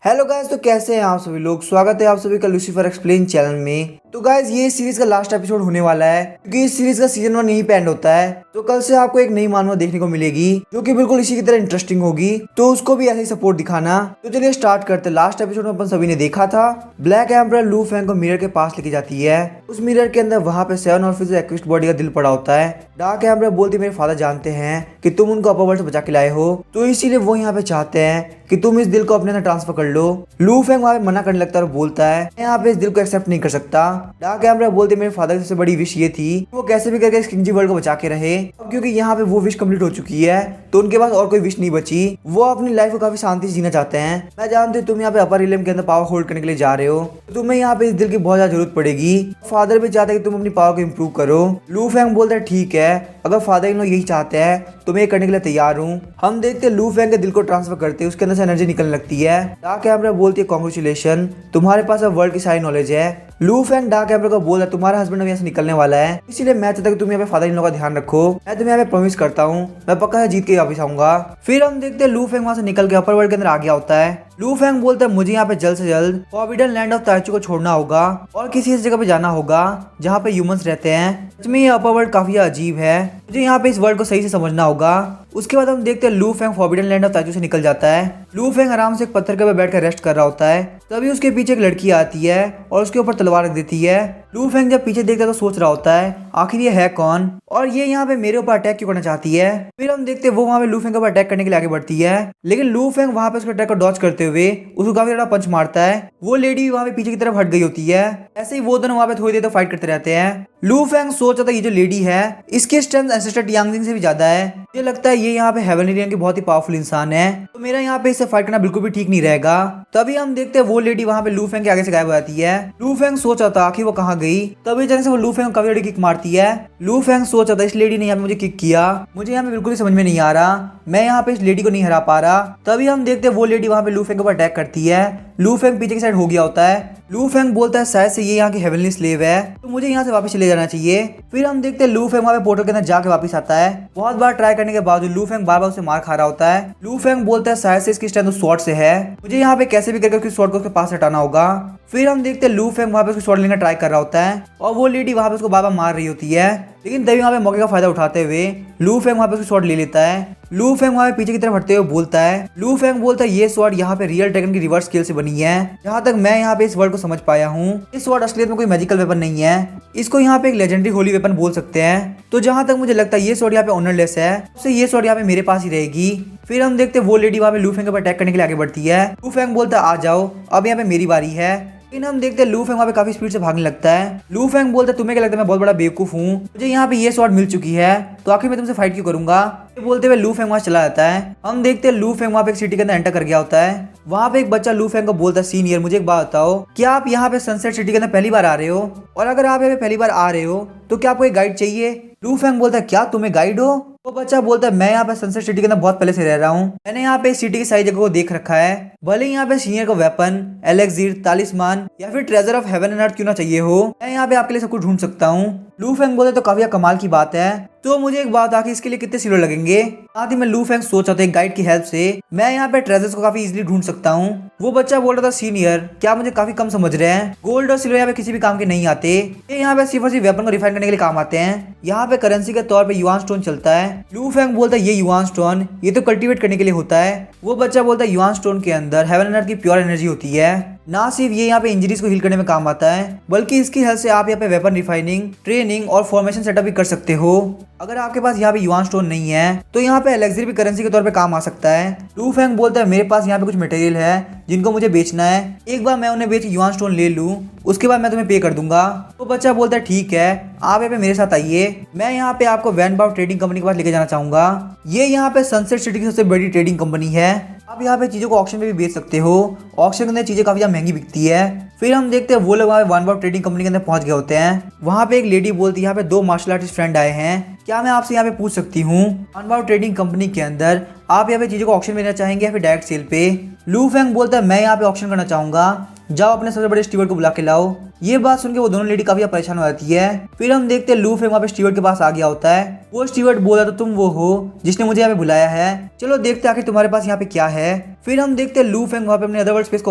Hello guys, तो कैसे हैं आप सभी लोग। स्वागत है आप सभी का लूसीफर एक्सप्लेन चैनल में। तो गाइस, ये सीरीज का लास्ट एपिसोड होने वाला है क्योंकि इस सीरीज का सीजन 1 यहीं पे एंड होता है। तो कल से आपको एक नई मानव देखने को मिलेगी जो कि बिल्कुल इसी की तरह इंटरेस्टिंग होगी, तो उसको भी ऐसे ही सपोर्ट दिखाना। तो चलिए स्टार्ट करते हैं। लास्ट एपिसोड में अपन सभी ने देखा था ब्लैक एम्परर लू फैंग को मिरर के पास लेके जाती है। उस मिरर के अंदर वहां पे 7 ऑफिसर एक्विस्ट बॉडी का दिल पड़ा होता है। डार्क एम्परर बोलती मेरे फादर जानते हैं कि तुम उनको अपर वर्ल्ड से बचा के लाए हो, तो इसीलिए वो यहाँ पे चाहते हैं कि तुम इस दिल को अपने अंदर ट्रांसफर कर लो। लू फैंग वहां पे मना करने लगता है और बोलता है मैं यहाँ पे इस दिल को एक्सेप्ट नहीं कर सकता। डार्क एम्परर बोलते मेरे फादर की सबसे बड़ी विश ये थी वो कैसे भी करके इस किंगजी वर्ल्ड को बचा के रहे। अब क्योंकि यहाँ पे वो विश कंप्लीट हो चुकी है तो उनके पास और कोई विश नहीं बची। वो अपनी लाइफ को काफी शांति से जीना चाहते हैं। मैं जानती हूँ तुम यहाँ पे अपर रिलम के अंदर पावर होल्ड करने के लिए जा रहे हो, तो तुम्हें यहाँ पे इस दिल की बहुत ज्यादा जरूरत पड़ेगी। फादर भी चाहते हैं कि तुम अपनी पावर को इम्प्रूव करो। लू फैंग बोलता है ठीक है, अगर फादर इन लोग यही चाहते हैं तो मैं ये करने के लिए तैयार हूँ। हम देखते हैं लू फैंग के दिल को ट्रांसफर करते हैं, उसके अंदर से एनर्जी निकलने लगती है। डार्क एम्परर बोलती है कांग्रेचुलेशन, तुम्हारे पास अब वर्ल्ड की सारी नॉलेज है। लू फैंग डार्क एम्परर को बोल रहा है तुम्हारा हस्बैंड अभी यहाँ से निकलने वाला है, इसीलिए मैं चाहता हूँ कि तुम यहाँ पे फादर इन लोगों का ध्यान रखो। मैं तुम्हें यहाँ पे प्रॉमिस करता हूँ मैं पक्का है जीत के वापस आऊंगा। फिर हम देखते हैं लू फैंग वहां से निकल के अपर वर्ल्ड के अंदर आ गया होता है। लू फैंग बोलता है मुझे यहाँ पे जल्द से जल्द फॉरबिडन लैंड ऑफ ताइचू को छोड़ना होगा और किसी ऐसी जगह पे जाना होगा जहाँ पे ह्यूमंस रहते हैं। सच में ये अपर वर्ल्ड काफी अजीब है, मुझे यहाँ पे इस वर्ल्ड को सही से समझना होगा। उसके बाद हम देखते हैं लू फैंग फॉरबिडन लैंड ऑफ ताइचू से निकल जाता है। लू फैंग आराम से एक पत्थर के ऊपर बैठकर रेस्ट कर रहा होता है, तभी उसके पीछे एक लड़की आती है और उसके ऊपर तलवार रख देती है। लू फैंग जब पीछे देखता है तो सोच रहा होता है आखिर ये है कौन और ये यहाँ पे मेरे ऊपर अटैक क्यों करना चाहती है। फिर हम देखते हैं वो वहाँ पे लू फैंग के ऊपर अटैक करने के लिए आगे बढ़ती है, लेकिन लू फैंग वहाँ पे उसके अटैक को डॉज करते हुए उसको काफी ज्यादा पंच मारता है। वो लेडी भी वहाँ पे पीछे की तरफ हट गई होती है। ऐसे ही वो दोनों वहाँ पे थोड़ी देर तक फाइट करते रहते हैं। लू फैंग सोच रहा था ये जो लेडी है इसकी स्ट्रेंथ एंसेस्टर टियांगजिंग से भी ज्यादा है। मुझे लगता है ये यहाँ पे हेवनली रियन की बहुत ही पावरफुल इंसान है, तो मेरा यहाँ पे इससे फाइट करना बिल्कुल भी ठीक नहीं रहेगा। तभी हम देखते हैं वो लेडी वहाँ पे लू फैंग के आगे से गायब हो जाती है। लू फैंग सोच रहा था आखिर वो कहाँ गई, तभी अचानक से वो लू फैंग काफी बड़ी किक मारती है। लू फैंग सोच रहा था इस लेडी ने यहाँ पे मुझे किक किया, मुझे यहाँ पे बिल्कुल समझ में नहीं आ रहा, मैं यहाँ पे इस लेडी को नहीं हरा पा रहा। तभी हम देखते हैं वो लेडी वहाँ पे लू फैंग के ऊपर अटैक करती है। लू फैंग पीछे की साइड हो गया होता है। लू फैंग बोलता है शायद से ये यहाँ की हेवनली स्लेव है, तो मुझे यहाँ से वापस चले जाना चाहिए। फिर हम देखते हैं लू फैंग वहाँ पे पोर्टल के अंदर जाके वापस आता है। बहुत बार ट्राई करने के बावजूद लू फैंग बार बार उसे मार खा रहा होता है। लू फैंग बोलता है शायद से इसकी स्ट्रेंथ स्वॉर्ड से है, मुझे यहाँ पे कैसे भी करके उसकी स्वॉर्ड को उसके पास हटाना होगा। फिर हम देखते हैं लू फैंग वहाँ पे उसकी स्वॉर्ड लेने का ट्राई कर रहा होता है और वो लेडी वहाँ पे उसको बार बार मार रही होती है, लेकिन तभी वहाँ पे मौके का फायदा उठाते हुए लू फैंग वहाँ पे उसकी स्वॉर्ड ले लेता है। लू फैंग वहाँ पे पीछे की तरफ हटते हुए बोलता है लू फैंग बोलता है ये स्वॉर्ड यहाँ पे रियल ड्रैगन की रिवर्स स्केल से बनी है। जहाँ तक मैं यहाँ पे इस वर्ड को समझ पाया हूँ इस स्वॉर्ड असलियत में कोई मैजिकल वेपन नहीं है, इसको यहाँ पे एक लेजेंडरी होली वेपन बोल सकते हैं। तो जहाँ तक मुझे लगता है ये स्वॉर्ड यहाँ पे ऑनरलेस है, उससे ये स्वॉर्ड यहाँ पे मेरे पास ही रहेगी। फिर हम देखते हैं वो लेडी वहाँ पे लू फैंग के ऊपर अटैक करने के लिए आगे बढ़ती है। लू फैंग बोलता है आ जाओ अब यहाँ पे मेरी बारी है, लेकिन हम देखते हैं लू फैंग वहाँ पे काफी स्पीड से भागने लगता है। लू फैंग बोलता है तुम्हें क्या लगता है मैं बहुत बड़ा बेवकूफ हूँ, मुझे यहाँ पे ये स्वॉर्ड मिल चुकी है तो आखिर मैं तुमसे फाइट क्यों करूंगा। ये बोलते हुए लू फैंग वहाँ चला जाता है। हम देखते हैं लू फैंग वहाँ पे एक सिटी के अंदर एंटर कर गया होता है। वहाँ पे एक बच्चा लू फैंग को बोलता है सीनियर मुझे एक बात बताओ, क्या आप यहाँ पे सनसेट सिटी के अंदर पहली बार आ रहे हो, और अगर आप यहाँ पे पहली बार आ रहे हो तो क्या आपको एक गाइड चाहिए। लू फैंग बोलता है क्या तुम्हें गाइड हो। वो बच्चा बोलता है मैं यहाँ पे सनसेट सिटी के अंदर बहुत पहले से रह रहा हूँ, मैंने यहाँ पे इस सिटी की सारी जगह को देख रखा है, भले ही यहाँ पे सीनियर को वेपन एलेक्सिर तालिस्मान या फिर treasure of heaven and earth क्यों ना चाहिए हो, मैं यहाँ पे आपके लिए सब कुछ ढूंढ सकता हूँ। लू फैंग बोलते तो काफी कमाल की बात है, तो मुझे एक बात आखिर इसके लिए कितने सिल्वर लगेंगे। साथ ही मैं लू फैंग सोच रहा था गाइड की हेल्प से मैं यहाँ पे ट्रेजर्स को काफी इजीली ढूंढ सकता हूँ। वो बच्चा बोल रहा था सीनियर क्या मुझे काफी कम समझ रहे हैं, गोल्ड और सिल्वर यहाँ पे किसी भी काम के नहीं आते, ये यहाँ पे सिर्फ और सिर्फ वेपन को रिफाइन करने के लिए काम आते हैं, यहाँ पे करेंसी के तौर पे युआन स्टोन चलता है। लू फैंग बोलता है ये युआन स्टोन ये तो कल्टीवेट करने के लिए होता है। वो बच्चा बोलता है युआन स्टोन के अंदर हेवन एंड अर्थ की प्योर एनर्जी होती है, ना सिर्फ ये यहाँ पे इंजरीज को हील करने में काम आता है बल्कि इसकी हेल्प से आप यहाँ पे वेपन रिफाइनिंग ट्रेनिंग और फॉर्मेशन सेटअप भी कर सकते हो। अगर आपके पास यहाँ पे युआन स्टोन नहीं है तो यहाँ पे एलेक्सिर भी करेंसी के तौर पे काम आ सकता है। लू फैंग बोलता है मेरे पास यहाँ पे कुछ मटेरियल है जिनको मुझे बेचना है, एक बार मैं उन्हें बेच युआन स्टोन ले लूँ उसके बाद मैं तुम्हें पे कर दूंगा। तो बच्चा बोलता है ठीक है आप यहाँ पे मेरे साथ आइए, मैं यहाँ पे आपको वैन बाउ ट्रेडिंग कंपनी के पास लेके जाना चाहूंगा। ये यहाँ पे सनसेट सिटी की सबसे बड़ी ट्रेडिंग कंपनी है, आप यहाँ पे चीजों को ऑक्शन पे भी बेच सकते हो, ऑक्शन के अंदर चीजें काफी ज्यादा महंगी बिकती है। फिर हम देखते हैं वो लोग वहाँ पे वन बाउ ट्रेडिंग कंपनी के अंदर पहुंच गए होते हैं। वहाँ पे एक लेडी बोलती है यहाँ पे 2 मार्शल आर्टिस्ट फ्रेंड आए हैं, क्या मैं आपसे यहाँ पे पूछ सकती हूँ वन बाउ ट्रेडिंग कंपनी के अंदर आप यहाँ पे चीजों को ऑक्शन में लेना चाहेंगे या फिर डायरेक्ट सेल पे। लू फैंग बोलता है मैं यहाँ पे ऑक्शन करना चाहूंगा, जाओ अपने सबसे बड़े स्टीवर्ड को बुला के लाओ। ये बात सुन के वो दोनों लेडी काफी परेशान हो जाती है। फिर हम देखते हैं लू फैंग वहाँ पे स्टीवर्ड के पास आ गया होता है। वो स्टीवर्ड बोला तो तुम वो हो जिसने मुझे यहाँ पे बुलाया है, चलो देखते आखिर तुम्हारे पास यहाँ पे क्या है। फिर हम देखते हैं लू फेंग वहाँ पे अपने अदरवर्ल्ड स्पेस को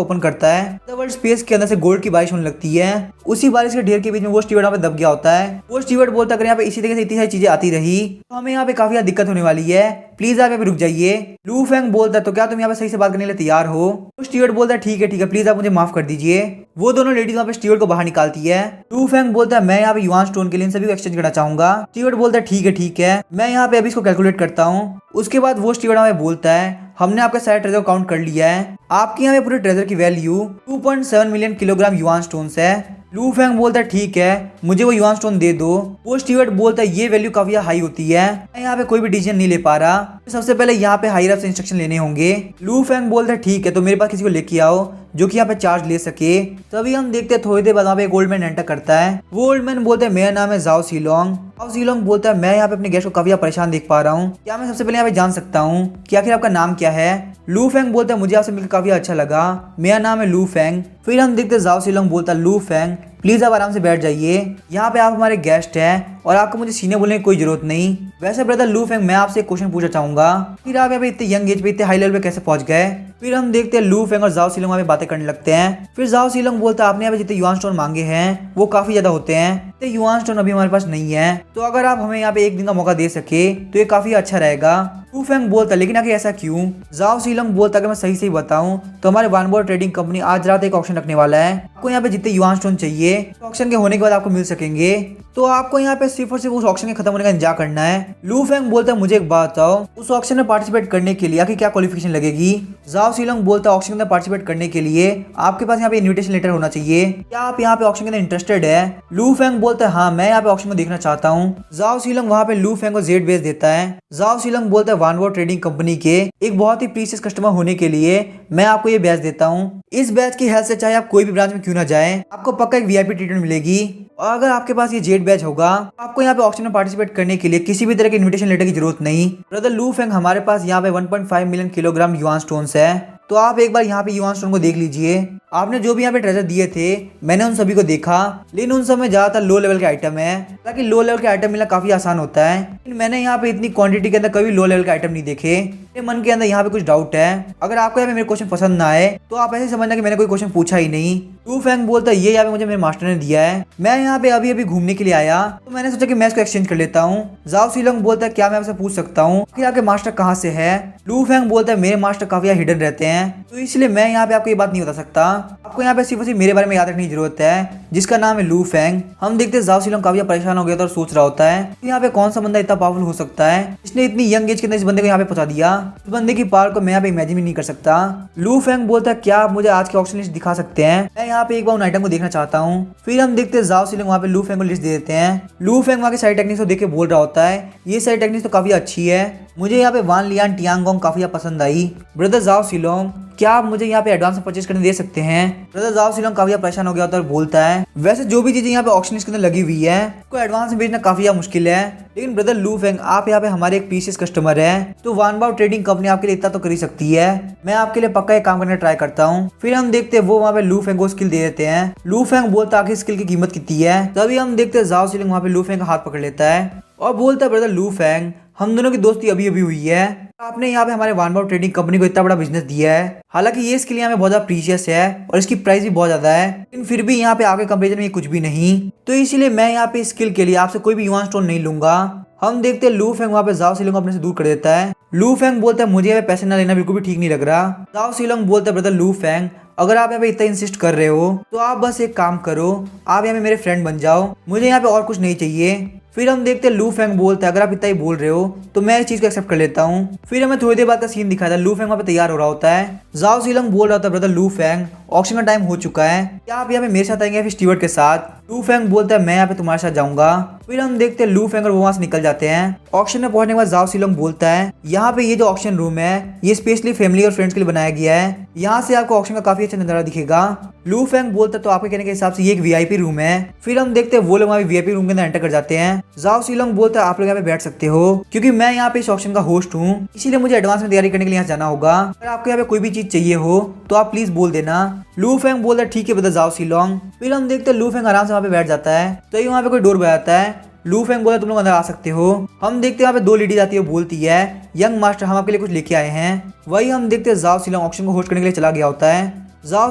ओपन करता है। अदरवर्ल्ड स्पेस के अंदर से गोल्ड की बारिश होने लगती है। उसी बारिश के ढेर के बीच में वो स्टीवर्ड वहाँ पे दब गया होता है। वो स्टीवर्ड बोलता है अगर यहाँ पे इसी तरीके से इतनी सारी चीजें आती रही तो हमें यहाँ पे काफी ज्यादा दिक्कत होने वाली है, प्लीज आप यहाँ पे रुक जाइए। लू फेंग बोलता है तो क्या तुम यहाँ पे सही से बात करने के लिए तैयार हो? तो स्टीवर्ड बोलता है ठीक है प्लीज आप मुझे माफ कर दीजिए। वो दोनों लेडीज वहाँ पे स्टीवर्ड को बाहर निकालती है। लू फेंग बोलता है मैं यहाँ पे युआन स्टोन के लिए इन सभी को एक्सचेंज करना चाहूंगा। स्टीवर्ड बोलता है ठीक है मैं यहाँ पे अभी इसको कैलकुलेट करता हूँ। उसके बाद वो स्टीवर्ड हमें बोलता है हमने आपका सारे ट्रेजर काउंट कर लिया है, आपके यहाँ पे पूरे ट्रेजर की value 2.7 million kilogram yuan stones है। लू फेंग बोलता है ठीक है मुझे वो युआन स्टोन दे दो। वो स्टीवर्ड बोलता है ये वैल्यू काफी हाई होती है, मैं यहाँ पे कोई भी डिसीजन नहीं ले पा रहा, तो सबसे पहले यहाँ पे हायर अप से इंस्ट्रक्शन लेने होंगे। लू फेंग बोलता है ठीक है तो मेरे पास किसी को लेके आओ जो कि यहाँ पे चार्ज ले सके। तभी हम देखते हैं थोड़ी देर बाद वहाँ पे एक ओल्ड मैन एंटर करता है। वो ओल्ड मैन बोलता है मेरा नाम है जाओ सीलोंग। जाओ सीलोंग बोलता है मैं यहाँ पे अपने गेस्ट को काफी परेशान देख पा रहा हूँ, क्या मैं सबसे पहले यहाँ पे जान सकता हूँ कि आखिर आपका नाम क्या है? लू फेंग बोलता है मुझे आपसे मिलकर काफी अच्छा लगा, मेरा नाम है लू फेंग। फिर हम देखते हैं जाओ सीलोंग बोलता है लू फेंग प्लीज आप आराम से बैठ जाइए, यहाँ पे आप हमारे गेस्ट हैं और आपको मुझे सीनियर बोलने की कोई जरूरत नहीं। वैसे ब्रदर लू फेंग मैं आपसे एक क्वेश्चन पूछना चाहूंगा, फिर आप यहाँ पे इतने यंग एज पे इतने हाई लेवल पे कैसे पहुंच गए? फिर हम देखते हैं लू फेंग और जाओ सीलोंग वहाँ पे बातें करने लगते हैं। फिर जाओ सीलोंग बोलता है आपने यहाँ पे जितने युआन स्टोन मांगे हैं वो काफी ज्यादा होते हैं, इतने युआन स्टोन अभी हमारे पास नहीं है, तो अगर आप हमें यहाँ पे एक दिन का मौका दे सके तो ये काफी अच्छा रहेगा। लू फेंग बोलता लेकिन आखिर ऐसा क्यों? जाओ सीलोंग बोलता अगर मैं सही बताऊं तो हमारे वानबोर्ड ट्रेडिंग कंपनी आज रात एक ऑक्शन रखने वाला है, आपको यहाँ पे जितने युआन स्टोन चाहिए तो ऑक्शन के होने के बाद आपको मिल सकेंगे, तो आपको यहाँ पे सिर्फ और सिर्फ उस ऑक्शन के खत्म होने का इंतजार करना है। लू फेंग बोलता है मुझे एक बात बताओ उस ऑक्शन में पार्टिसिपेट करने के लिए आखिर क्या क्वालिफिकेशन लगेगी? जाओ सीलोंग बोलता है ऑक्शन के अंदर पार्टिसिपेट करने के लिए आपके पास यहाँ पे इन्विटेशन लेटर होना चाहिए, क्या आप यहाँ पे ऑक्शन के अंदर इंटरेस्टेड है? लू फेंग बोलता है हाँ मैं यहाँ पे ऑक्शन को देखना चाहता हूँ। जाओ सीलोंग वहाँ पे लू फेंग को जेड बेच देता है। जाओ सीलोंग बोलता है वानबोर्ड ट्रेडिंग कंपनी के एक बहुत ही प्रीशियस कस्टमर होने के लिए मैं आपको ये बैच देता हूँ, इस बैच की हेल्प से चाहे आप कोई भी ब्रांच में क्यों ना जाए आपको पक्का एक वीआईपी ट्रीटमेंट मिलेगी, और अगर आपके पास ये जेड बैच होगा आपको यहाँ पे ऑक्शन में पार्टिसिपेट करने के लिए किसी भी तरह के इन्विटेशन लेटर की जरूरत नहीं। ब्रदर लू फेंग हमारे पास यहाँ पे 1.5 मिलियन किलोग्राम युआन स्टोन्स है, तो आप एक बार यहाँ पे युआन स्टोन को देख लीजिए। आपने जो भी यहाँ पे ट्रेजर दिए थे मैंने उन सभी को देखा, लेकिन उन सब में ज्यादातर लो लेवल के आइटम है, ताकि लो लेवल के आइटम मिलना काफी आसान होता है, लेकिन मैंने यहाँ पे इतनी क्वांटिटी के अंदर कभी लो लेवल के आइटम नहीं देखे। मेरे मन के अंदर यहाँ पे कुछ डाउट है, अगर आपको यहाँ पे मेरे क्वेश्चन पसंद ना आए तो आप ऐसे समझना कि मैंने कोई क्वेश्चन पूछा ही नहीं। लू फेंग बोलता है ये यहाँ पे मुझे मेरे मास्टर ने दिया है, मैं यहाँ पे अभी घूमने के लिए आया तो मैंने सोचा कि मैं इसको एक्सचेंज कर लेता हूँ। जाओ सीलोंग बोलता है क्या मैं आपसे पूछ सकता हूँ कि आपके मास्टर कहाँ से है? लू फेंग बोलता है मेरे मास्टर काफी हिडन रहते हैं तो इसलिए मैं यहाँ पे आपको ये बात नहीं बता सकता, आपको यहाँ पे सिर्फ मेरे बारे में याद रखने की जरूरत है जिसका नाम है लू फेंग। हम देखते हैं जाओ सीलोंग काफी परेशान हो गया था और सोच रहा होता है कि यहाँ पे कौन सा बंदा इतना पावरफुल हो सकता है, इसने इतनी यंग एज के अंदर इस बंदे को यहाँ पे पहुंचा दिया, इस बंदे की पावर को मैं यहाँ पे इमेजिन भी नहीं कर सकता। लू फेंग बोलता है क्या आप मुझे आज के ऑक्शन लिस्ट दिखा सकते हैं, मैं यहाँ पे एक बार उन आइटम को देखना चाहता हूँ। फिर हम देखते हैं जाओ सीलोंग वहाँ पे लू फेंग को लिस्ट दे देते हैं। लू फेंग वहाँ के सारी टेक्निक्स को देख के बोल रहा होता है ये सारी टेक्निक्स तो काफी अच्छी है, मुझे यहाँ पे वान लियान टियांगोंग काफी पसंद आई। ब्रदर जाओ सीलोंग क्या आप मुझे यहाँ पे एडवांस में परचेज करने दे सकते हैं? ब्रदर जाओ सीलोंग काफी परेशान हो गया होता है और बोलता है वैसे जो भी चीजें यहाँ पे ऑक्शन लिस्ट के अंदर लगी हुई है उसको एडवांस में बेचना काफी मुश्किल है, लेकिन ब्रदर लू फेंग आप यहाँ पे हमारे एक प्रीशियस कस्टमर है तो वानबाओ ट्रेडिंग कंपनी आपके लिए इतना तो कर ही सकती है, मैं आपके लिए पक्का एक काम करने ट्राई करता हूँ। फिर हम देखते हैं वो वहाँ पे लू फेंग को स्किल दे देते हैं। लू फेंग बोलता आखिर स्किल की कीमत कितनी है? तभी हम देखते हैं जाओ सीलोंग वहाँ पे लू फेंग का हाथ पकड़ लेता है और बोलता है ब्रदर लू फेंग हम दोनों की दोस्ती अभी हुई है, आपने यहाँ पे हमारे वानबाओ ट्रेडिंग कंपनी को इतना बड़ा बिजनेस दिया है, हालांकि ये स्किल यहाँ पे बहुत ज्यादा प्रीशियस है और इसकी प्राइस भी बहुत ज्यादा है, लेकिन फिर भी यहाँ पे आपके कंपेरिजन में ये कुछ भी नहीं, तो इसीलिए मैं यहाँ पे स्किल के लिए आपसे कोई भी युआन स्टोन नहीं लूंगा। हम देखते हैं लू फेंग वहाँ पे जाओ सीलोंग अपने से दूर कर देता है। लू फेंग बोलता है मुझे यहाँ पे पैसे ना लेना बिल्कुल भी ठीक नहीं लग रहा। जाओ सीलोंग बोलता है ब्रदर लू फेंग अगर आप यहाँ पे इतना इंसिस्ट कर रहे हो तो आप बस एक काम करो आप यहाँ पे मेरे फ्रेंड बन जाओ, मुझे यहाँ पे और कुछ नहीं चाहिए। फिर हम देखते हैं लू फेंग बोलता है अगर आप इतना ही बोल रहे हो तो मैं इस चीज को एक्सेप्ट कर लेता हूँ। फिर हमें थोड़ी देर बाद का सीन दिखाया था, लू फेंग वहाँ पे तैयार हो रहा होता है। जाओ सीलोंग बोल रहा था ब्रदर लू फेंग ऑक्शन का टाइम हो चुका है, क्या आप यहाँ पे मेरे साथ आएंगे फिर स्टीवर्ड के साथ? लू फेंग बोलता है मैं यहाँ पे तुम्हारे साथ जाऊंगा। फिर हम देखते हैं लू फेंग और वो वहां से निकल जाते हैं। ऑक्शन में पहुंचने के बाद जाओ सीलोंग बोलता है यहाँ पे ये जो ऑक्शन रूम है ये स्पेशली फैमिली और फ्रेंड्स के लिए बनाया गया है, यहाँ से आपको ऑक्शन का काफी अच्छा नजारा दिखेगा। लू फेंग बोलता है तो आपके कहने के हिसाब से ये एक वीआईपी रूम है। फिर हम देखते हैं वो लोग वीआईपी रूम के अंदर एंटर कर जाते हैं। जाओ सीलोंग बोलता है आप लोग यहाँ पे बैठ सकते हो क्योंकि मैं यहाँ पे इस ऑक्शन का होस्ट हूँ, इसीलिए मुझे एडवांस में तैयारी करने के लिए यहाँ जाना होगा, अगर आपको यहाँ पे कोई भी चीज चाहिए हो तो आप प्लीज बोल देना। लू फेंग बोलता है ठीक है ब्रदर जाओ सीलोंग। फिर हम देखते हैं लू फेंग आराम से वहाँ पे बैठ जाता है तो ये वहाँ पे कोई डोर बजाता है। लू फेंग बोला तुम लोग अंदर आ सकते हो। हम देखते हैं वहाँ पे दो लेडीज आती है, बोलती है यंग मास्टर हम आपके लिए कुछ लेके आए हैं। वही हम देखते हैं जाओ सीलोंग ऑक्शन को होस्ट करने के लिए चला गया होता है। जाओ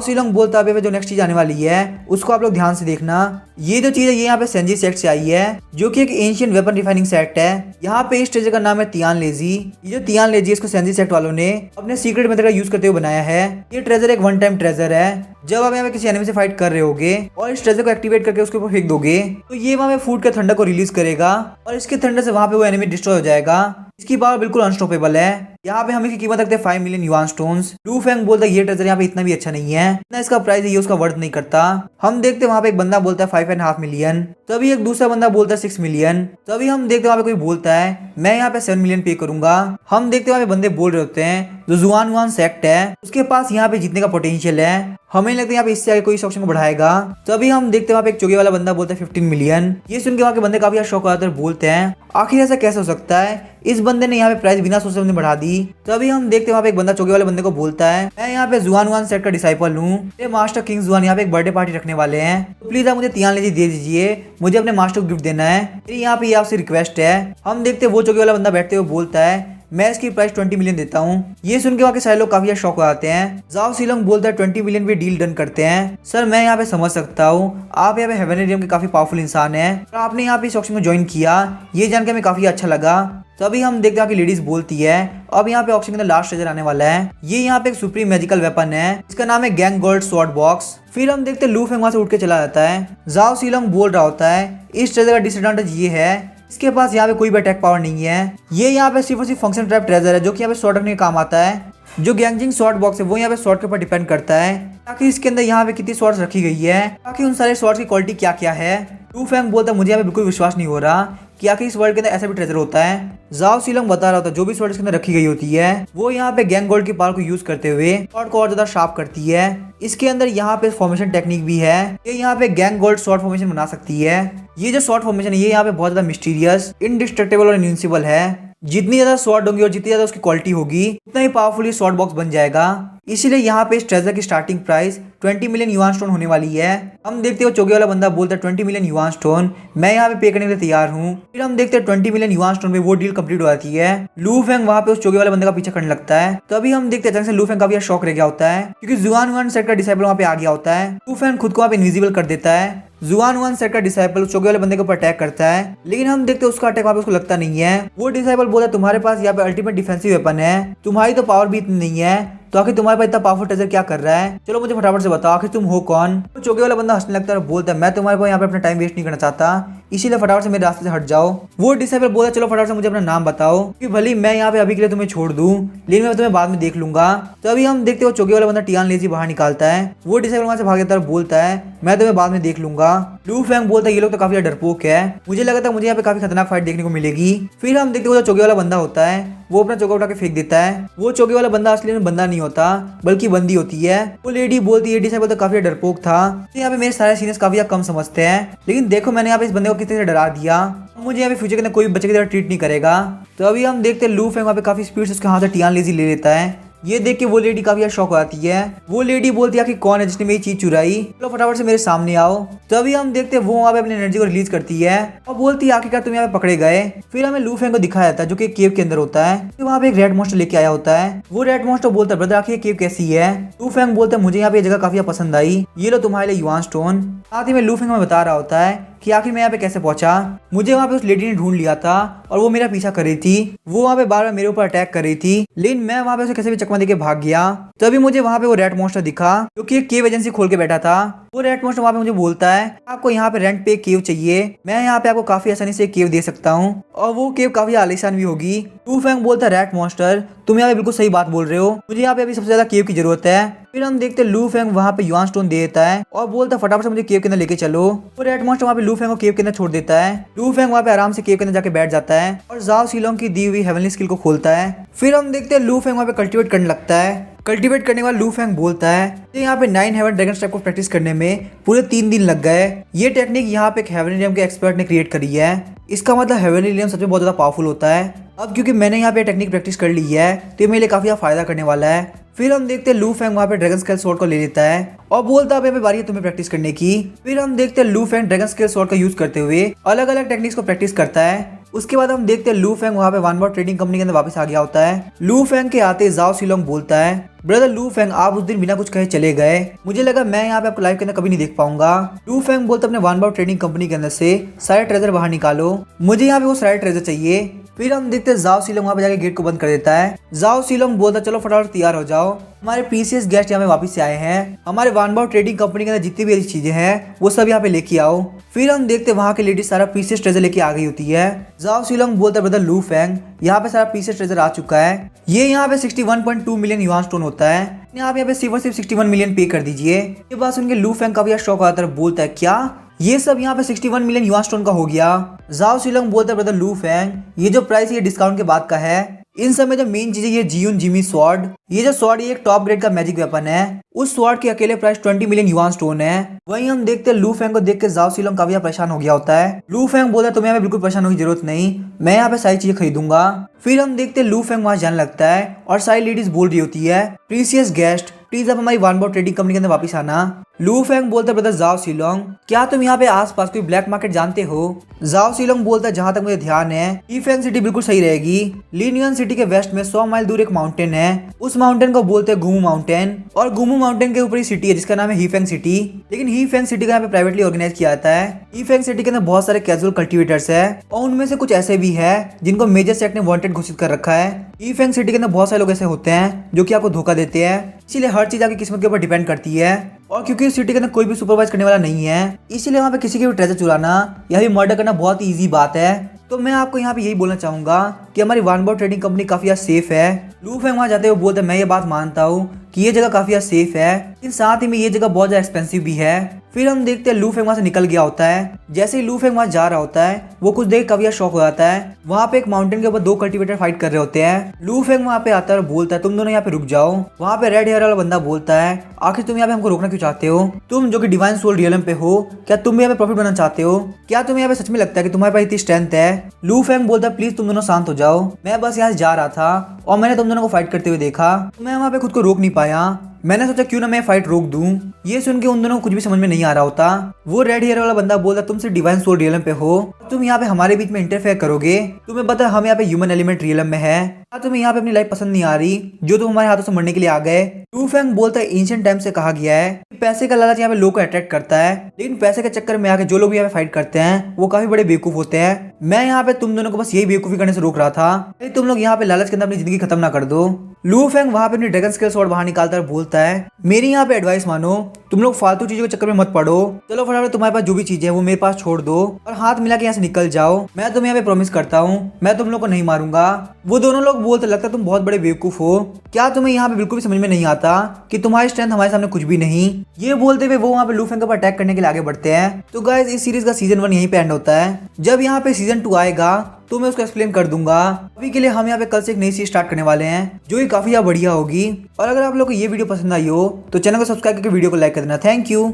सीलोंग बोलता है जो नेक्स्ट चीज आने वाली है उसको आप लोग ध्यान से देखना। ये जो चीज है ये यहाँ पे सेंजी सेक्ट से आई है जो कि एक एंशिएंट वेपन रिफाइनिंग सेक्ट है। यहाँ पे इस ट्रेजर का नाम है तियान लेजी। ये जो तियान लेजी इसको सेंजी सेक्ट वालों ने अपने सीक्रेट मेथड का यूज करते हुए बनाया है। ये ट्रेजर एक वन टाइम ट्रेजर है। जब आप यहाँ पे किसी एनिमी से फाइट कर रहे होगे और इस ट्रेजर को एक्टिवेट करके उसके ऊपर फेंक दोगे तो ये वहाँ पे फूड के थंडर को रिलीज करेगा और इसके थंडर से वहाँ पे वो एनिमी डिस्ट्रॉय हो जाएगा। इसकी पावर बिल्कुल अनस्टॉपेबल है। यहाँ पे हम इसकी कीमत रखते हैं 5 मिलियन युआन स्टोन्स। लू फेंग बोलता है ये ट्रेजर यहाँ पे इतना भी अच्छा नहीं है, इतना इसका प्राइस है ये उसका वर्थ नहीं करता। हम देखते हैं वहाँ पे एक बंदा बोलता है 5.5 मिलियन। तभी एक दूसरा बंदा बोलता है 6 मिलियन। तभी हम देखते हैं वहाँ पे कोई बोलता है मैं यहाँ पे 7 मिलियन पे करूंगा। हम देखते हैं वहाँ पे बंदे बोल रहे होते हैं जो जुआन वान सेक्ट है उसके पास यहाँ पे जीतने का पोटेंशियल है, हमें लगता है यहाँ पे इससे आगे कोई इस ऑप्शन को बढ़ाएगा। तभी हम देखते हैं वहाँ पे एक चोगे वाला बंदा बोलता है 15 मिलियन। ये सुन के वहाँ के बंदे काफी शौक आते हैं, बोलते हैं आखिर ऐसा कैसे हो सकता है, इस बंदे ने यहाँ पे प्राइस बिना सोचे समझे बढ़ा दी। तभी हम देखते हैं वहाँ पे एक बंदा चोगे वाले बंदे को बोलता है मैं यहाँ पे जुआन वान सेट का डिसाइपल हूँ, ये मास्टर किंग जुआन यहाँ पे एक बर्थडे पार्टी रखने वाले हैं, तो प्लीज आप मुझे तियान लेजी दे दीजिए, मुझे अपने मास्टर को गिफ्ट देना है, मेरी यहाँ पे ये आपसे रिक्वेस्ट है। हम देखते हैं वो चोगे वाला बंदा बैठते हुए बोलता है मैं इसकी प्राइस 20 मिलियन देता हूँ। ये सुन के वहाँ के सारे लोग काफी शौक हो जाते हैं। जाओ सीलोंग बोलता है 20 मिलियन पे डील डन करते हैं। सर मैं यहाँ पे समझ सकता हूँ आप यहाँ पे हेवनली रियम के काफी पावरफुल इंसान हैं और आपने यहाँ पे इस ऑक्शन में ज्वाइन किया, ये जानकर हमें काफी अच्छा लगा। तभी हम देखते हैं कि लेडीज बोलती है अब यहाँ पे ऑक्शन के अंदर लास्ट ट्रेजर आने वाला है। ये यहाँ पे एक सुप्रीम मैजिकल वेपन है, इसका नाम है गैंग गोल्ड स्वॉर्ड बॉक्स। फिर हम देखते हैं लू फेंग वहाँ से उठ के चला जाता है। जाओ सीलोंग बोल रहा होता है इस ट्रेजर का डिसएडवांटेज ये है इसके पास यहाँ पे कोई भी अटैक पावर नहीं है, ये यहाँ पे सिर्फ और सिर्फ फंक्शन ट्रैप ट्रेजर है जो कि यहाँ पे शॉर्ट रखने का काम आता है। जो गैंगजिंग शॉर्ट बॉक्स है वो यहाँ पे शॉर्ट के ऊपर डिपेंड करता है ताकि इसके अंदर यहाँ पे कितनी शॉर्ट्स रखी गई है, ताकि उन सारे शॉर्ट्स की क्वालिटी क्या क्या है। लू फेंग बोलता है मुझे यहाँ पे बिल्कुल विश्वास नहीं हो रहा कि आखिर इस वर्ल्ड के अंदर ऐसा भी ट्रेजर होता है। जाओ सीलोंग बता रहा था जो भी स्वॉर्ड इसके अंदर रखी गई होती है वो यहाँ पे गैंग गोल्ड की पावर को यूज करते हुए स्वॉर्ड को और ज्यादा शार्प करती है। इसके अंदर यहाँ पे फॉर्मेशन टेक्निक भी है, ये यहाँ पे गैंग गोल्ड शॉर्ट फॉर्मेशन बना सकती है। ये जो शॉर्ट फॉर्मेशन है ये यहाँ पे बहुत ज्यादा मिस्टीरियस, इनडिस्ट्रक्टेबल और इनविंसिबल है। जितनी ज्यादा शॉर्ट होंगी और जितनी ज्यादा उसकी क्वालिटी होगी उतना ही पावरफुल ये शॉर्ट बॉक्स बन जाएगा। इसीलिए यहाँ पे इस ट्रेजर की starting price 20 million yuan stone होने वाली है। हम देखते हो चोगे वाला बंदा बोलता है 20 मिलियन युआन स्टोन मैं यहाँ पे पे करने के लिए तैयार हूँ। फिर हम देखते हैं 20 मिलियन युआन स्टोन में वो डील कंप्लीट हो जाती है। लू फेंग वहाँ पे उस चोगे वाले बंदे का पीछा करने लगता है। तभी हम देखते हैं अचानक से लू फेंग काफी शॉक रह गया होता है क्योंकि जुआन वान सेट का डिसाइपल वहाँ पे आ गया होता है। लू फेंग खुद को वहाँ पे इनविजिबल कर देता है। जुआन वान सेट का डिसाइपल उस चोगे वाले बंदे के ऊपर अटैक करता है, लेकिन हम देखते हैं उसका अटैक वहाँ पे उसको लगता नहीं है। वो डिसाइपल बोलता है तुम्हारे पास यहाँ पे अल्टीमेट डिफेंसिव वेपन है, तुम्हारी तो पावर भी इतनी नहीं है, तो आखिर तुम्हारे पास इतना पावरफुल ट्रेजर क्या कर रहा है, चलो मुझे फटाफट से बताओ आखिर तुम हो कौन। तो चोगे वाला बंदा हंसने लगता है और बोलता है मैं तुम्हारे पास यहाँ पे अपना टाइम वेस्ट नहीं करना चाहता, इसीलिए फटाफट से मेरे रास्ते से हट जाओ। वो डिसाइपल बोलता है चलो फटाफट से मुझे अपना नाम बताओ कि भले मैं यहाँ पे अभी के लिए तुम्हें छोड़ दूं लेकिन मैं तुम्हें बाद में देख लूंगा। तो अभी हम देखते हो चोगे वाला बंदा तियान लेजी बाहर निकालता है। वो डिसाइपल वहां से भाग जाता है और बोलता है मैं तुम्हें बाद में देख लूंगा। लू फेंग बोलता है ये लोग तो काफी डरपोक है, मुझे लगा था मुझे यहाँ पे काफी खतरनाक फाइट देखने को मिलेगी। फिर हम देखते हो जो चोगे वाला बंदा होता है वो अपना चोगा उठा के फेंक देता है। वो चोगे वाला बंदा असली में बंदा नहीं होता बल्कि बंदी होती है। वो लेडी बोलती है डिसाइपल तो काफी डरपोक था, तो यहाँ पे मेरे सारे सीनियर्स काफी कम समझते हैं, लेकिन देखो मैंने यहाँ पे इस बंदे को किस तरह से डरा दिया, मुझे यहाँ पे फ्यूचर के अंदर कोई भी बच्चे की तरह ट्रीट नहीं करेगा। तो अभी हम देखते हैं लू फेंग वहाँ पे काफी स्पीड से उसके हाथ से तियान लेजी ले लेता है। ये देख के वो लेडी काफी शौक आती है। वो लेडी बोलती है कि कौन है जिसने मेरी चीज चुराई, चलो फटाफट से मेरे सामने आओ। तभी हम देखते हैं वो वहाँ पे अपनी एनर्जी को रिलीज करती है और बोलती है आखिरकार तुम यहाँ पे पकड़े गए। फिर हमें लू फेंग को दिखाया जाता है जो कि केव के अंदर होता है। तो वहाँ पे एक रेड मॉन्स्टर लेके आया होता है। वो रेड मॉन्स्टर बोलता है ब्रदर आखिर केव कैसी है। लू फेंग बोलता है मुझे यहाँ पे जगह काफी पसंद आई, ये लो तुम्हारे लिए युआन स्टोन। साथ ही में लू फेंग में बता रहा होता है कि आखिर मैं यहाँ पे कैसे पहुंचा, मुझे वहाँ पे उस लेडी ने ढूंढ लिया था और वो मेरा पीछा कर रही थी। वो वहाँ पे बार बार मेरे ऊपर अटैक कर रही थी, लेकिन मैं वहाँ पे उसे कैसे भी चकमा देके भाग गया। तभी मुझे वहाँ पे वो रेड मॉन्स्टर दिखा जो कि एक केव एजेंसी खोल के बैठा था। वो रेड मॉन्स्टर वहाँ पे मुझे बोलता है आपको यहाँ पे रेंट पे एक केव चाहिए, मैं यहाँ पे आपको काफी आसानी से एक केव दे सकता हूँ और वो केव काफी आलीशान भी होगी। लू फेंग बोलता है रेड मॉन्स्टर तुम यहाँ पे बिल्कुल सही बात बोल रहे हो, मुझे यहाँ पे अभी सबसे ज्यादा केव की जरूरत है। फिर हम देखते हैं लू फेंग वहाँ पे युआन स्टोन दे देता है और बोलता है फटाफट से मुझे केव के अंदर लेके चलो। वो रेड मॉन्स्टर वहाँ पे लू फेंग को केव के अंदर छोड़ देता है। लू फेंग वहाँ पे आराम से केव के अंदर जाके बैठ जाता है और जाओ सीलोंग की दी हुई हेवनली स्किल को खोलता है। फिर हम देखते हैं लू फेंग वहाँ पे कल्टिवेट करने लगता है। कल्टिवेट करने वाला लू फेंग बोलता है कि यहाँ पे 9 हेवन ड्रैगन स्टेप को प्रैक्टिस करने में पूरे 3 दिन लग गए। ये टेक्निक यहाँ पे एक हेवनली रियम के एक्सपर्ट ने क्रिएट करी है। इसका मतलब हेवनली रियम सच में बहुत ज्यादा पावरफुल होता है। अब क्योंकि मैंने यहाँ पे टेक्निक प्रैक्टिस कर ली है तो ये मेरे लिए काफी फायदा करने वाला है। फिर हम देखते हैं लू फेंग वहाँ पे ड्रैगन स्केल स्वॉर्ड को ले लेता है और बोलता है अब यहाँ पे बारी है तुम्हें प्रैक्टिस करने की। फिर हम देखते हैं लू फेंग ड्रैगन स्केल स्वॉर्ड का यूज करते हुए अलग अलग टेक्निक्स को प्रैक्टिस करता है। उसके बाद हम देखते हैं लू फेंग वहाँ पे वन वर्ड ट्रेडिंग कंपनी के अंदर वापस आ गया होता है। लू फेंग के आते जाओ सीलोंग बोलता है ब्रदर लू फेंग आप उस दिन बिना कुछ कहे चले गए, मुझे लगा मैं यहाँ पे आपको लाइफ के अंदर कभी नहीं देख पाऊंगा। लू फेंग बोलता अपने वन वर्ड ट्रेडिंग कंपनी के अंदर से सारे ट्रेजर बाहर निकालो, मुझे यहाँ पे वो सारे ट्रेजर चाहिए। फिर हम देखते हैं जाओ सीलोंग वहाँ पे जाके गेट को बंद कर देता है। जाओ सीलोंग बोलता चलो फटाफट तैयार हो जाओ, हमारे प्रीसियस गेस्ट यहाँ पे वापस से आए हैं, हमारे वन बाउ ट्रेडिंग कंपनी के अंदर जितनी भी अच्छी चीजें हैं वो सब यहाँ पे लेके आओ। फिर हम देखते हैं वहाँ की लेडीज सारा प्रीसियस ट्रेजर लेके आ गई होती है। जाओ सीलोंग बोलता ब्रदर लू फेंग यहाँ पे सारा प्रीसियस ट्रेजर आ चुका है, ये यहाँ पे 61.2 मिलियन युआन स्टोन होता है, आप यहाँ पे सिर्फ 61 मिलियन पे कर दीजिए। ये बात सुन के लू फेंग काफी शौक आता है, बोलता है क्या ये सब यहाँ पे 61 मिलियन युआन स्टोन का हो गया। जाओ सीलोंग बोलता है ब्रदर लू फेंग ये जो प्राइस ये डिस्काउंट के बाद का है, इन सब में जो मेन चीज है ये जियुन जिमी स्वॉर्ड, ये जो स्वॉर्ड ये एक टॉप ग्रेड का मैजिक वेपन है, उस स्वॉर्ड के अकेले प्राइस 20 मिलियन युआन स्टोन है। वहीं हम देखते हैं लू फेंग को देख के जाओ सीलोंग काफी परेशान हो गया होता है। लू फेंग बोलता है तुम्हें यहाँ पे बिल्कुल परेशान होने की जरूरत नहीं, मैं यहाँ पे सारी चीजें खरीदूंगा। फिर हम देखते हैं लू फेंग वहां जाने लगता है और सारी लेडीज बोल रही होती है प्रीसियस गेस्ट प्लीज अब हमारी वन बाउ ट्रेडिंग कंपनी के अंदर वापस आना। लू फेंग बोलता है ब्रदर जाओ सीलोंग क्या तुम यहाँ पे आसपास कोई ब्लैक मार्केट जानते हो। जाओ सीलोंग बोलता है जहाँ तक मुझे ध्यान है हीफेंग सिटी बिल्कुल सही रहेगी, लिनयुआन सिटी के वेस्ट में 100 माइल दूर एक माउंटेन है, उस माउंटेन को बोलते हैं गुमू माउंटेन, और गुमू माउंटेन के ऊपर ही सिटी है जिसका नाम है हीफेंग सिटी। लेकिन हीफेंग सिटी का यहाँ पे प्राइवेटली ऑर्गेनाइज किया जाता है। हीफेंग सिटी के अंदर बहुत सारे कैजुअल कल्टिवेटर्स है और उनमें से कुछ ऐसे भी है जिनको मेजर सेक्ट ने वांटेड घोषित कर रखा है। हीफेंग सिटी के अंदर बहुत सारे लोग ऐसे होते हैं जो कि आपको धोखा देते हैं, इसीलिए हर चीज आपकी किस्मत के ऊपर डिपेंड करती है। और क्योंकि इस सिटी के अंदर कोई भी सुपरवाइज करने वाला नहीं है, इसीलिए वहाँ पे किसी के भी ट्रेजर चुराना या फिर मर्डर करना बहुत ही ईजी बात है। तो मैं आपको यहाँ पे यही बोलना चाहूंगा कि हमारी वन बाउ ट्रेडिंग कंपनी काफी सेफ है। लू फेंग वहाँ जाते हुए बोलते मैं ये बात मानता हूँ कि ये जगह काफी सेफ है, लेकिन साथ ही में ये जगह बहुत ज्यादा एक्सपेंसिव भी है। फिर हम देखते हैं लू फेंग वहाँ से निकल गया होता है। जैसे ही लू फेंग वहाँ जा रहा होता है वो कुछ देख काफी शॉक हो जाता है। वहाँ पे एक माउंटेन के ऊपर दो कल्टिवेटर फाइट कर रहे होते हैं। लू फेंग वहाँ पे आता है और बोलता है तुम दोनों यहाँ पे रुक जाओ। वहाँ पे रेड हेयर वाला बंदा बोलता है आखिर तुम यहाँ पे हमको रोकना क्यों चाहते हो, तुम जो कि डिवाइन सोल रियलम पे हो, क्या तुम भी यहाँ पे प्रॉफिट बनाना चाहते हो, क्या तुम्हें यहाँ पे सच में लगता है कि तुम्हारे पास इतनी स्ट्रेंथ है। लू फेंग बोलता है प्लीज तुम दोनों शांत हो जाओ, मैं बस यहाँ से जा रहा था और मैंने तुम दोनों को फाइट करते हुए देखा, मैं वहाँ पे खुद को रोक नहीं पाया, मैंने सोचा क्यों ना मैं फाइट रोक दूं। ये सुन के उन दोनों को कुछ भी समझ में नहीं आ रहा होता। वो रेड हेयर वाला बंदा बोलता तुम सिर्फ डिवाइन सोल रियलम पे हो, तुम यहाँ पे हमारे बीच में इंटरफेयर करोगे, तुम्हें पता है हम यहाँ पे ह्यूमन एलिमेंट रियलम में है, क्या तुम्हें यहाँ पे अपनी लाइफ पसंद नहीं आ रही जो तुम हमारे हाथों से मरने के लिए आ गए। लू फेंग बोलता है एंशिएंट टाइम से कहा गया है पैसे का लालच यहाँ पे लोग को अट्रैक्ट करता है, लेकिन पैसे के चक्कर में आके जो लोग यहाँ पे फाइट करते हैं वो काफी बड़े बेवकूफ होते हैं। मैं यहाँ पे तुम दोनों को बस यही बेवकूफी करने से रोक रहा था, तुम लोग यहाँ पे लालच के अंदर अपनी जिंदगी खत्म ना कर दो। लू फेंग वहाँ पे अपनी ड्रैगन स्केल स्वॉर्ड बाहर निकालता है और बोलता है मेरी यहाँ पे एडवाइस मानो, तुम लोग फालतू चीजों के चक्कर में मत पड़ो, चलो फटाफट तुम्हारे पास जो भी चीजें है वो मेरे पास छोड़ दो और हाथ मिला के यहाँ से निकल जाओ, मैं तुम्हें यहाँ पे प्रॉमिस करता हूँ मैं तुम लोग को नहीं मारूंगा। वो दोनों लोग बोलते लगता है तुम बहुत बड़े बेवकूफ हो, क्या तुम्हें यहाँ पे बिल्कुल भी समझ में नहीं आता कि तुम्हारी स्ट्रेंथ हमारे सामने कुछ भी नहीं। ये बोलते हुए वो वहाँ पे लू फेंग के ऊपर अटैक करने के लिए आगे बढ़ते हैं। तो गाइस इस सीरीज का सीजन 1 यहीं पे एंड होता है, जब यहाँ पे सीजन 2 आएगा तो मैं उसको एक्सप्लेन कर दूंगा। अभी के लिए हम यहाँ पे कल से एक नई सीरीज स्टार्ट करने वाले हैं जो कि काफी बढ़िया होगी। और अगर आप लोग को ये वीडियो पसंद आई हो तो चैनल को सब्सक्राइब करके वीडियो को लाइक कर देना। Thank you.